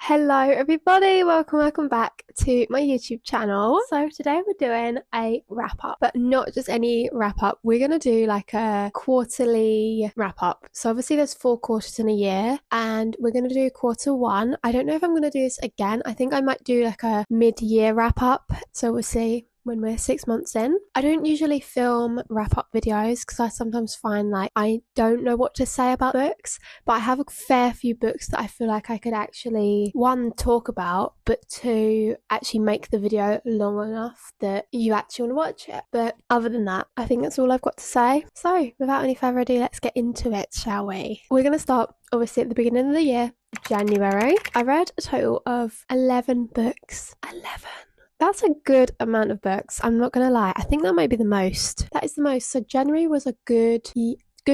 Hello everybody, welcome back to my YouTube channel. So today we're doing a wrap up, but not just any wrap up. We're gonna do like a quarterly wrap up. So obviously there's 4 quarters in a year and we're gonna do quarter 1. I don't know if I'm gonna do this again. I think I might do like a mid-year wrap up, so we'll see when we're 6 months in. I don't usually film wrap up videos because I sometimes find like I don't know what to say about books, but I have a fair few books that I feel like I could actually, 1, talk about, but 2, actually make the video long enough that you actually want to watch it. But other than that, I think that's all I've got to say. So without any further ado, let's get into it, shall we? We're going to start obviously at the beginning of the year, January. I read a total of 11 books. 11. That's a good amount of books, I'm not gonna lie. I think that might be the most. That is the most. So January was a good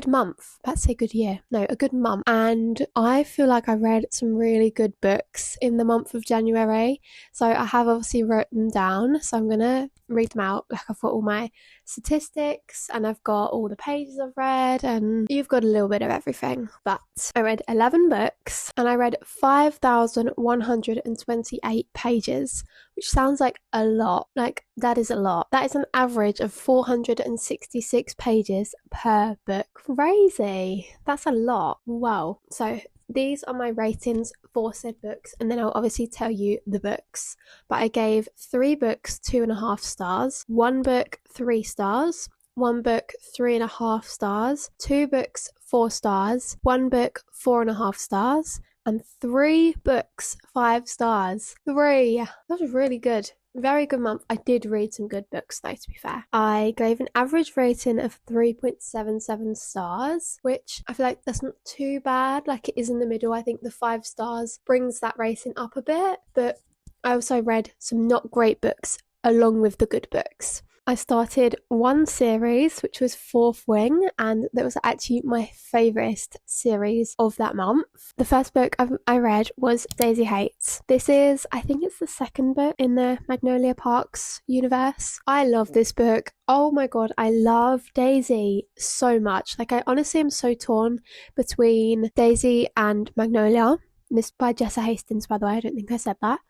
month. Let's say good year. No, a good month. And I feel like I read some really good books in the month of January. So I have obviously written them down. So I'm gonna read them out. Like I've got all my statistics and I've got all the pages I've read, and you've got a little bit of everything. But I read 11 books and I read 5,128 pages, which sounds like a lot. Like that is a lot. That is an average of 466 pages per book. Crazy. That's a lot. Wow. So these are my ratings for said books, and then I'll obviously tell you the books. But I gave 3 books 2.5 stars, 1 book 3 stars, 1 book 3.5 stars, 2 books 4 stars, 1 book 4.5 stars, and 3 books 5 stars. 3. That was really good. Very good month. I did read some good books though, to be fair. I gave an average rating of 3.77 stars, which I feel like that's not too bad. Like it is in the middle. I think the 5 stars brings that rating up a bit, but I also read some not great books along with the good books. I started one series, which was Fourth Wing, and that was actually my favourite series of that month. The first book I read was Daisy Hates. This is, I think it's the 2nd book in the Magnolia Parks universe. I love this book. Oh my god, I love Daisy so much. Like I honestly am so torn between Daisy and Magnolia. This by Jessa Hastings, by the way. I don't think I said that.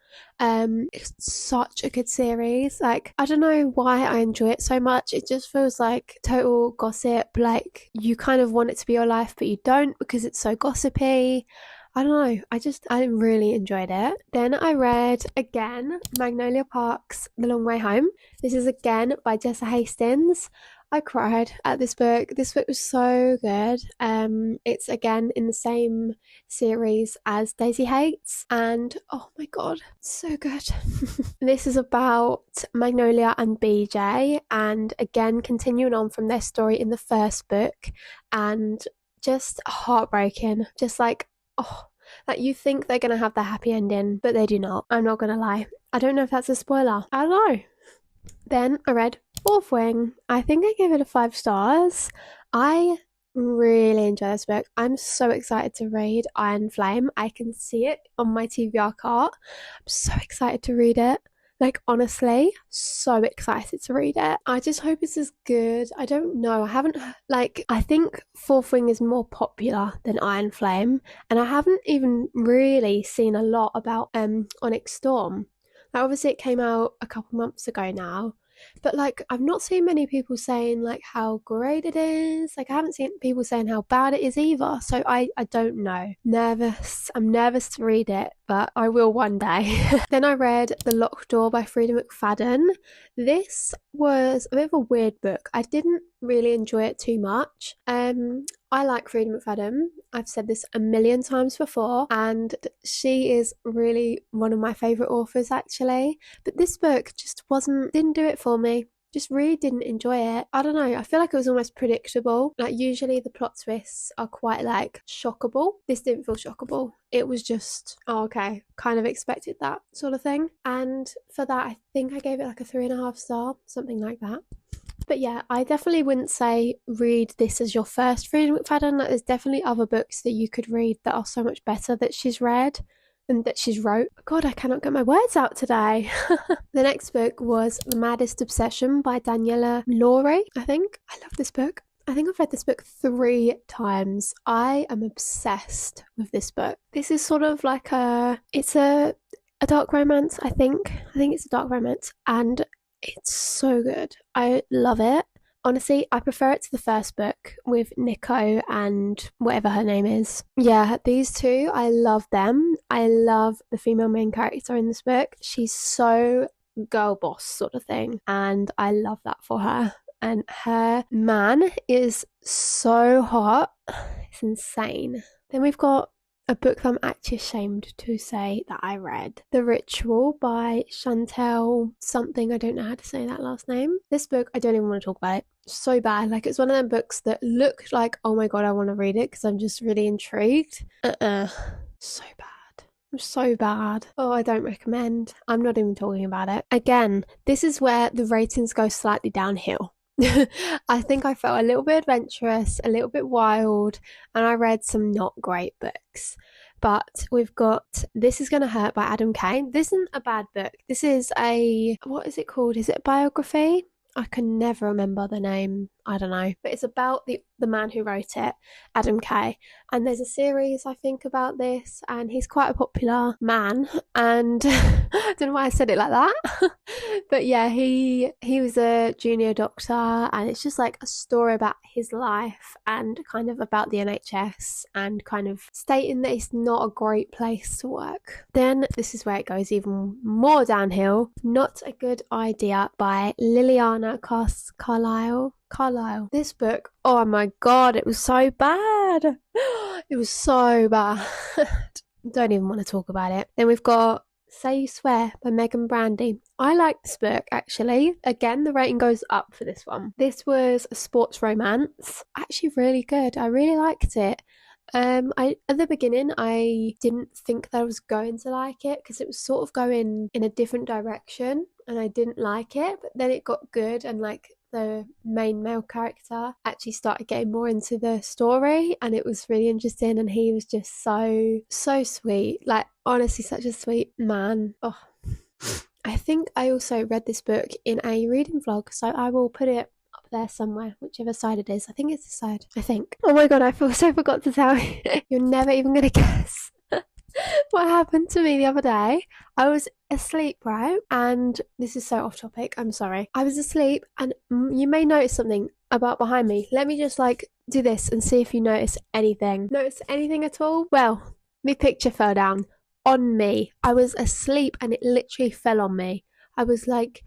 It's such a good series. Like I don't know why I enjoy it so much. It just feels like total gossip. Like you kind of want it to be your life, but you don't because it's so gossipy. I don't know. I really enjoyed it. Then I read again Magnolia Parks, The Long Way Home. This is again by Jessa Hastings. I cried at this book. This book was so good. It's again in the same series as Daisy Hates, and oh my god, so good. This is about Magnolia and BJ, and again continuing on from their story in the first book, and just heartbreaking. Just like, oh, like you think they're gonna have the happy ending, but they do not. I'm not gonna lie. I don't know if that's a spoiler. I don't know. Then I read Fourth Wing. I think I gave it a 5 stars. I really enjoy this book. I'm so excited to read Iron Flame. I can see it on my TBR cart. I'm so excited to read it. Like honestly, so excited to read it. I just hope it's as good. I don't know. I think Fourth Wing is more popular than Iron Flame, and I haven't even really seen a lot about Onyx Storm. Like obviously it came out a couple months ago now, but like I've not seen many people saying like how great it is. Like I haven't seen people saying how bad it is either, so I don't know. I'm nervous to read it, but I will one day. Then I read The Locked Door by Frida McFadden. This was a bit of a weird book. I didn't really enjoy it too much. I like Frida McFadden. I've said this a million times before, and she is really one of my favourite authors actually. But this book just didn't do it for me. Just really didn't enjoy it. I don't know. I feel like it was almost predictable. Like usually the plot twists are quite like shockable. This didn't feel shockable. It was just, oh, okay, kind of expected that sort of thing. And for that, I think I gave it like a 3.5 star, something like that. But yeah, I definitely wouldn't say read this as your first Frida McFadden. Like, there's definitely other books that you could read that are so much better that she's read and that she's wrote. God, I cannot get my words out today. The next book was The Maddest Obsession by Daniela Laurie, I think. I love this book. I think I've read this book 3 times. I am obsessed with this book. This is sort of like it's a dark romance, I think. I think it's a dark romance, and it's so good. I love it. Honestly, I prefer it to the first book with Nico and whatever her name is. Yeah, these two, I love them. I love the female main character in this book. She's so girl boss sort of thing, and I love that for her. And her man is so hot. It's insane. Then we've got a book that I'm actually ashamed to say that I read. The Ritual by Chantel something. I don't know how to say that last name. This book, I don't even want to talk about it. So bad. Like, it's one of them books that look like, oh my god, I want to read it because I'm just really intrigued. So bad. So bad. Oh, I don't recommend. I'm not even talking about it. Again, this is where the ratings go slightly downhill. I think I felt a little bit adventurous, a little bit wild, and I read some not great books. But we've got This Is Gonna Hurt by Adam Kay. This isn't a bad book. This is what is it called? Is it a biography? I can never remember the name. I don't know. But it's about the man who wrote it, Adam Kay. And there's a series, I think, about this. And he's quite a popular man. And I don't know why I said it like that. But yeah, he was a junior doctor. And it's just like a story about his life and kind of about the NHS and kind of stating that it's not a great place to work. Then this is where it goes even more downhill. Not a Good Idea by Liliana Carlisle. This book, oh my god, it was so bad. It was so bad. Don't even want to talk about it. Then we've got Say You Swear by Megan Brandy. I like this book, actually. Again, the rating goes up for this one. This was a sports romance. Actually really good. I really liked it. At the beginning, I didn't think that I was going to like it because it was sort of going in a different direction and I didn't like it, but then it got good and like the main male character actually started getting more into the story and it was really interesting and he was just so sweet. Like, honestly, such a sweet man. Oh, I think I also read this book in a reading vlog, so I will put it up there somewhere, whichever side it is. I think it's this side, I think. Oh my god, I also forgot to tell you. You're never even going to guess what happened to me the other day. I was asleep, right? And this is so off topic, I'm sorry. I was asleep and you may notice something about behind me. Let me just like do this and see if you notice anything. Notice anything at all? Well, my picture fell down on me. I was asleep and it literally fell on me. I was like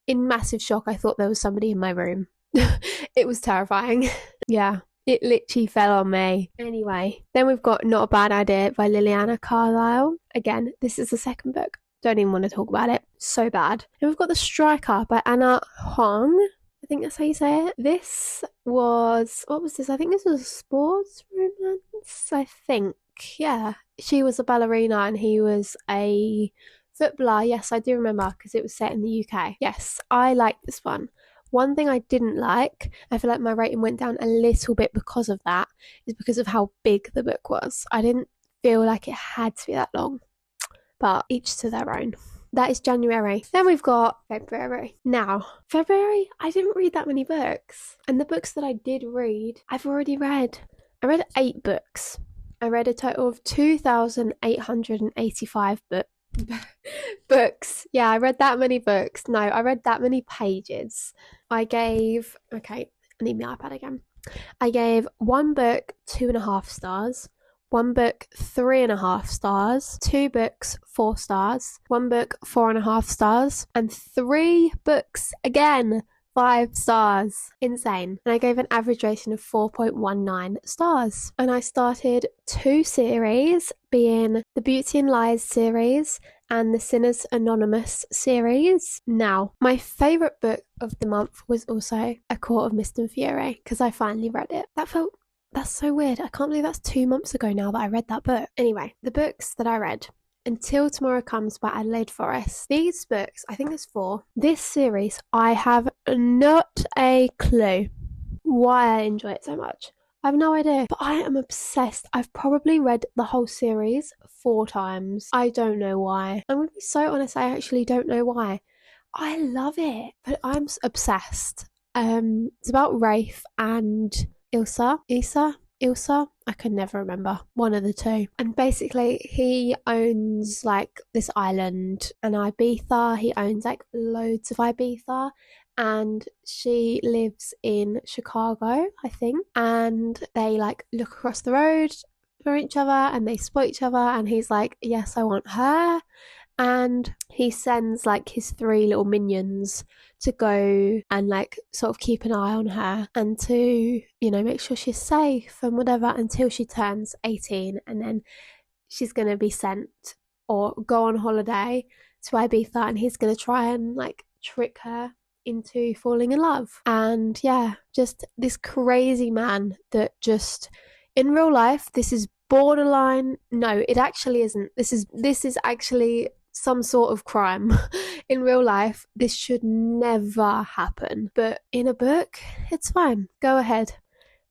in massive shock. I thought there was somebody in my room. It was terrifying. Yeah, it literally fell on me. Anyway, then we've got Not a Bad Idea by Liliana Carlisle. Again, this is the second book. Don't even want to talk about it. So bad. And we've got The Striker by Anna Hong. I think that's how you say it. This was, what was this? I think this was a sports romance, I think. Yeah. She was a ballerina and he was a footballer. Yes, I do remember because it was set in the UK. Yes, I like this one. One thing I didn't like, I feel like my rating went down a little bit because of that, is because of how big the book was. I didn't feel like it had to be that long, but each to their own. That is January. Then we've got February. Now, February, I didn't read that many books. And the books that I did read, I've already read. I read 8 books. I read a total of 2,885 books. Yeah, I read that many books. No, I read that many pages. Okay, I need my iPad again. I gave one book 2.5 stars, one book 3.5 stars, 2 books 4 stars, one book 4.5 stars, and 3 books again 5 stars. Insane. And I gave an average rating of 4.19 stars. And I started 2 series, being the Beauty and Lies series and the Sinners Anonymous series. Now, my favourite book of the month was also A Court of Mist and Fury, because I finally read it. That's so weird. I can't believe that's 2 months ago now that I read that book. Anyway, the books that I read. Until Tomorrow Comes by Adelaide Forrest. These books, I think there's 4. This series, I have not a clue why I enjoy it so much. I have no idea, but I am obsessed. I've probably read the whole series 4 times. I don't know why. I'm going to be so honest, I actually don't know why. I love it, but I'm obsessed. It's about Rafe and Ilsa, I can never remember, one of the two. And basically he owns like this island in Ibiza. He owns like loads of Ibiza, and she lives in Chicago, I think. And they like look across the road for each other and they spot each other, and he's like, yes, I want her. And he sends like his 3 little minions to go and like sort of keep an eye on her and to, you know, make sure she's safe and whatever until she turns 18, and then she's going to be sent or go on holiday to Ibiza, and he's going to try and like trick her into falling in love. And yeah, just this crazy man that just, in real life, this is borderline, no, it actually isn't, this is actually some sort of crime. In real life, this should never happen, but in a book, it's fine, go ahead.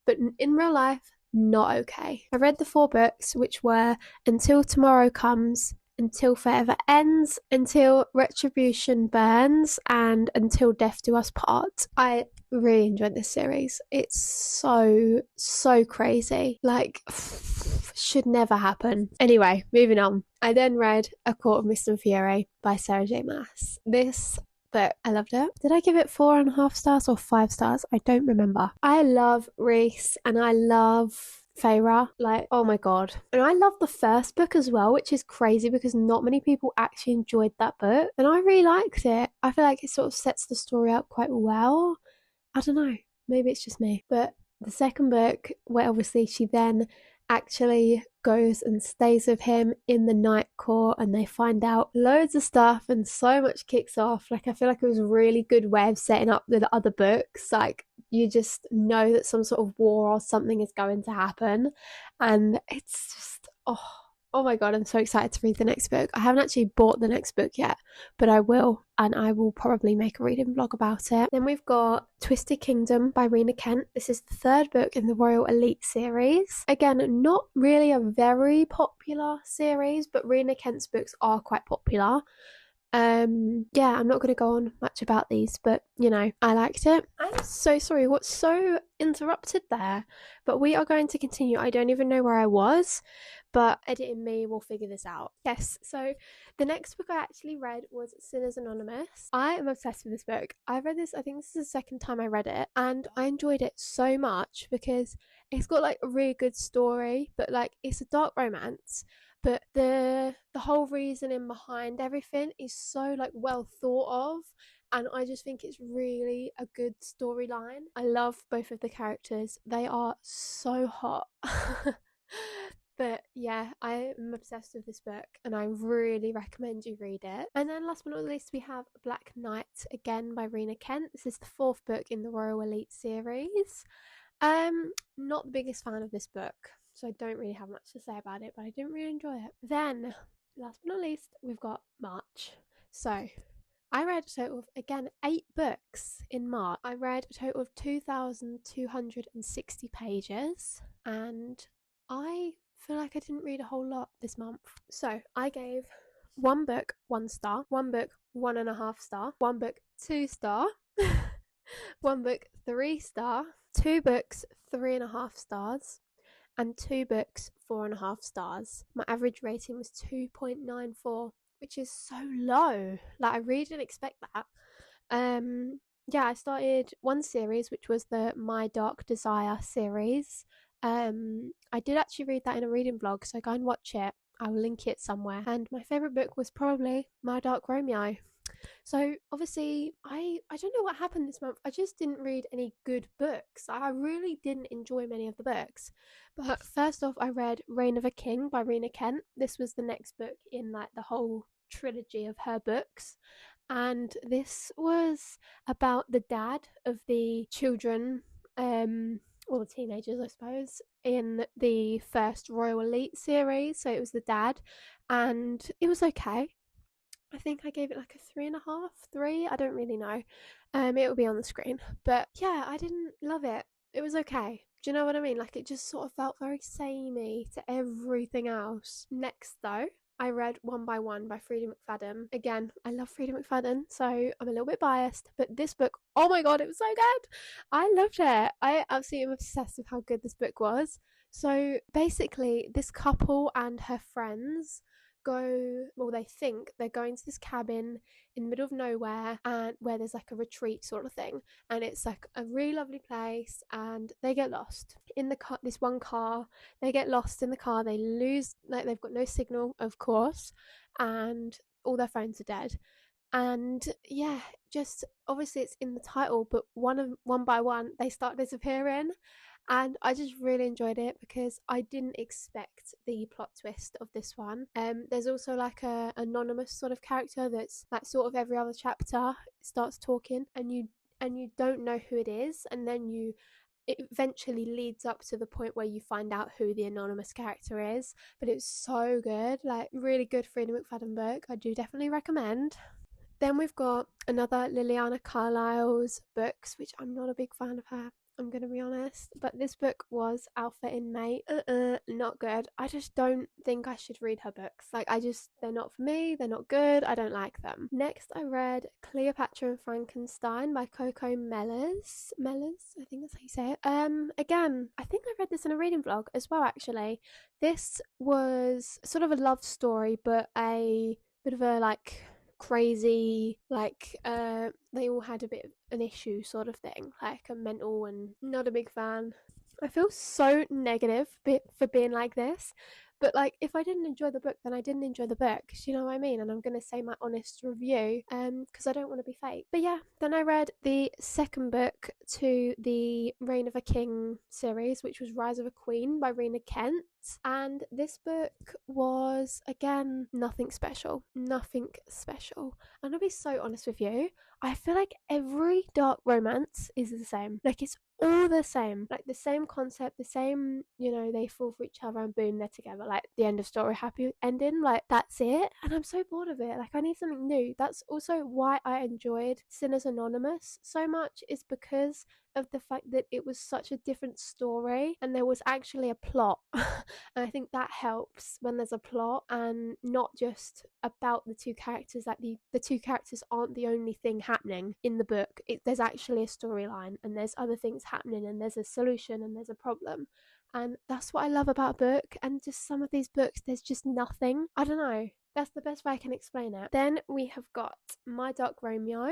But in real life, not okay. I read the 4 books, which were Until Tomorrow Comes, Until Forever Ends, Until Retribution Burns, and Until Death Do Us Part. I really enjoyed this series. It's so crazy. Like, should never happen. Anyway, moving on. I then read A Court of Mist and Fury by Sarah J. Maas. This book, I loved it. Did I give it 4.5 stars or 5 stars? I don't remember. I love Reese and I love Feyre, like, oh my god. And I love the first book as well, which is crazy because not many people actually enjoyed that book, and I really liked it. I feel like it sort of sets the story out quite well. I don't know, maybe it's just me. But the second book, where obviously she then actually goes and stays with him in the night court and they find out loads of stuff and so much kicks off. Like, I feel like it was a really good way of setting up the other books. Like, you just know that some sort of war or something is going to happen, and it's just, oh my god, I'm so excited to read the next book. I haven't actually bought the next book yet, but I will, and I will probably make a reading vlog about it. Then we've got Twisted Kingdom by Rena Kent. This is the 3rd book in the Royal Elite series. Again, not really a very popular series, but Rena Kent's books are quite popular. Yeah, I'm not going to go on much about these, but you know, I liked it. I'm so sorry, what's so interrupted there? But we are going to continue. I don't even know where I was, but editing me will figure this out. Yes, so the next book I actually read was Sinners Anonymous. I am obsessed with this book. I read this, I think this is the 2nd time I read it, and I enjoyed it so much because it's got like a really good story, but like it's a dark romance. But the whole reasoning behind everything is so like well thought of, and I just think it's really a good storyline. I love both of the characters. They are so hot. But yeah, I am obsessed with this book and I really recommend you read it. And then last but not least, we have Black Knight, again by Rena Kent. This is the 4th book in the Royal Elite series. Not the biggest fan of this book, so I don't really have much to say about it, but I didn't really enjoy it. Then, last but not least, we've got March. So, I read a total of, again, 8 books in March. I read a total of 2,260 pages, and I feel like I didn't read a whole lot this month. So, I gave one book 1 star, one book 1.5 star, one book 2 star, one book 3 star, 2 books 3.5 stars, and 2 books 4.5 stars. My average rating was 2.94, which is so low. Like, I really didn't expect that. Yeah, I started one series, which was the My Dark Desire series. I did actually read that in a reading vlog, so go and watch it. I'll link it somewhere. And my favourite book was probably My Dark Romeo. So obviously, I don't know what happened this month. I just didn't read any good books. I really didn't enjoy many of the books. But first off, I read Reign of a King by Rena Kent. This was the next book in like the whole trilogy of her books. And this was about the dad of the children, or the teenagers, I suppose, in the first Royal Elite series. So it was the dad, and it was okay. I think I gave it like a 3.5, 3. I don't really know. It will be on the screen. But yeah, I didn't love it. It was okay. Do you know what I mean? Like, it just sort of felt very samey to everything else. Next, though, I read One by One by Freida McFadden. Again, I love Freida McFadden, so I'm a little bit biased, but this book, oh my god, it was so good. I loved it. I absolutely am obsessed with how good this book was. So basically, this couple and her friends they think they're going to this cabin in the middle of nowhere, and where there's like a retreat sort of thing, and it's like a really lovely place, and they get lost in the car, this one car. They get lost in the car, they lose, like, they've got no signal, of course, and all their phones are dead. And yeah, just obviously it's in the title, but one by one they start disappearing. And I just really enjoyed it because I didn't expect the plot twist of this one. There's also like a anonymous sort of character that's like sort of every other chapter starts talking, and you don't know who it is, and then it eventually leads up to the point where you find out who the anonymous character is. But it's so good, like really good Freida McFadden book. I do definitely recommend. Then we've got another Liliana Carlisle's books, which I'm not a big fan of her, I'm going to be honest. But this book was Alpha in May. Not good. I just don't think I should read her books. Like, they're not for me. They're not good. I don't like them. Next, I read Cleopatra and Frankenstein by Coco Mellers. Mellers, I think that's how you say it. Again, I think I read this in a reading vlog as well, actually. This was sort of a love story, but a bit of a like crazy, like they all had a bit of an issue sort of thing, like a mental, and not a big fan. I feel so negative for being like this, but like if I didn't enjoy the book, then I didn't enjoy the book. Do you know what I mean? And I'm going to say my honest review because I don't want to be fake. But yeah, then I read the second book to the Reign of a King series, which was Rise of a Queen by Rena Kent. And this book was, again, nothing special. Nothing special. And I'll be so honest with you, I feel like every dark romance is the same. Like, it's all the same, like the same concept, the same, they fall for each other and boom, they're together, like the end of story, happy ending, like that's it. And I'm so bored of it. Like, I need something new. That's also why I enjoyed Sinners Anonymous so much, is because of the fact that it was such a different story and there was actually a plot. And I think that helps when there's a plot and not just about the two characters. Like the two characters aren't the only thing happening in the book. There's actually a storyline and there's other things happening and there's a solution and there's a problem. And that's what I love about a book. And just some of these books, there's just nothing. I don't know. That's the best way I can explain it. Then we have got My Dark Romeo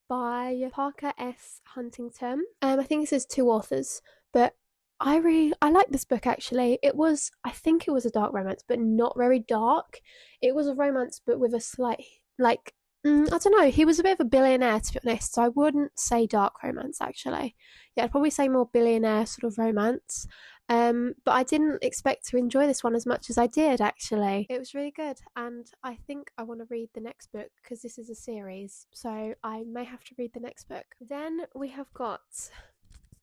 by Parker S. Huntington. I think it says 2 authors, but I like this book actually. I think it was a dark romance, but not very dark. It was a romance, but with a slight, like, I don't know. He was a bit of a billionaire, to be honest, so I wouldn't say dark romance actually. Yeah, I'd probably say more billionaire sort of romance. But I didn't expect to enjoy this one as much as I did, actually. It was really good, and I think I want to read the next book because this is a series, so I may have to read the next book. Then we have got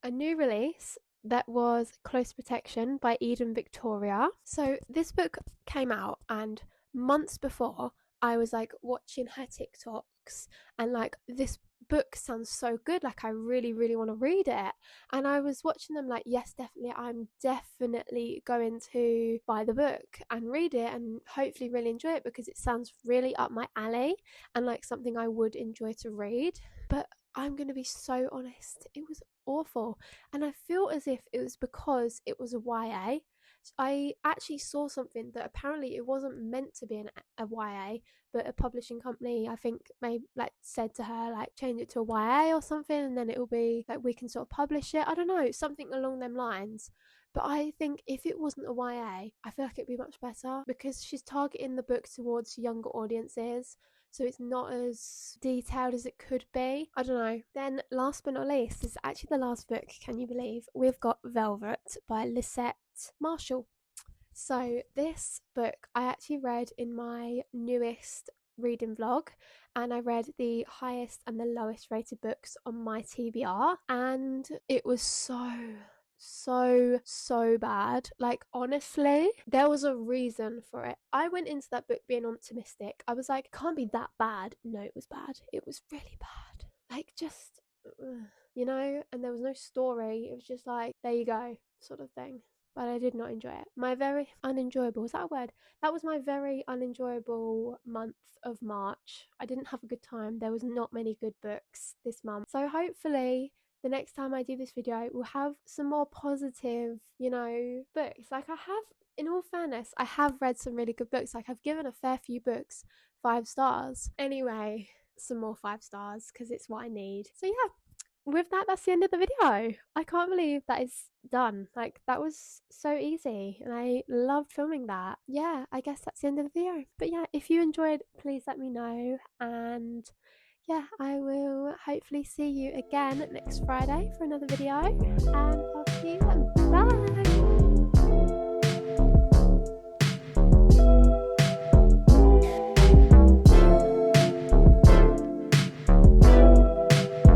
a new release that was Close Protection by Eden Victoria. So this book came out, and months before, I was like watching her TikToks, and like, this book sounds so good, like I really, really want to read it. And I was watching them like, yes, definitely, I'm definitely going to buy the book and read it and hopefully really enjoy it because it sounds really up my alley and like something I would enjoy to read. But I'm going to be so honest, it was awful. And I feel as if it was because it was a YA. I actually saw something that apparently it wasn't meant to be a YA, but a publishing company, I think, maybe like said to her, like, change it to a YA or something, and then it'll be like we can sort of publish it. I don't know, something along them lines. But I think if it wasn't a YA, I feel like it'd be much better because she's targeting the book towards younger audiences. So it's not as detailed as it could be. I don't know. Then last but not least, this is actually the last book, can you believe? We've got Velvet by Lisette Marshall. So this book I actually read in my newest reading vlog, and I read the highest and the lowest rated books on my TBR, and it was so bad. Like, honestly, there was a reason for it. I went into that book being optimistic. I was like, can't be that bad. No, it was bad. It was really bad. Like, just and there was no story. It was just like, there you go, sort of thing. but I did not enjoy it. My very unenjoyable, is that a word? That was my very unenjoyable month of March. I didn't have a good time. There was not many good books this month. So hopefully the next time I do this video, we'll have some more positive, you know, books. Like I have, in all fairness, I have read some really good books. Like I've given a fair few books 5 stars. Anyway, some more 5 stars because it's what I need. So yeah, with that, that's the end of the video. I can't believe that is done. Like that was so easy and I loved filming that. Yeah, I guess that's the end of the video. But yeah, if you enjoyed, please let me know, and yeah, I will hopefully see you again next Friday for another video, and I'll see you then. Bye.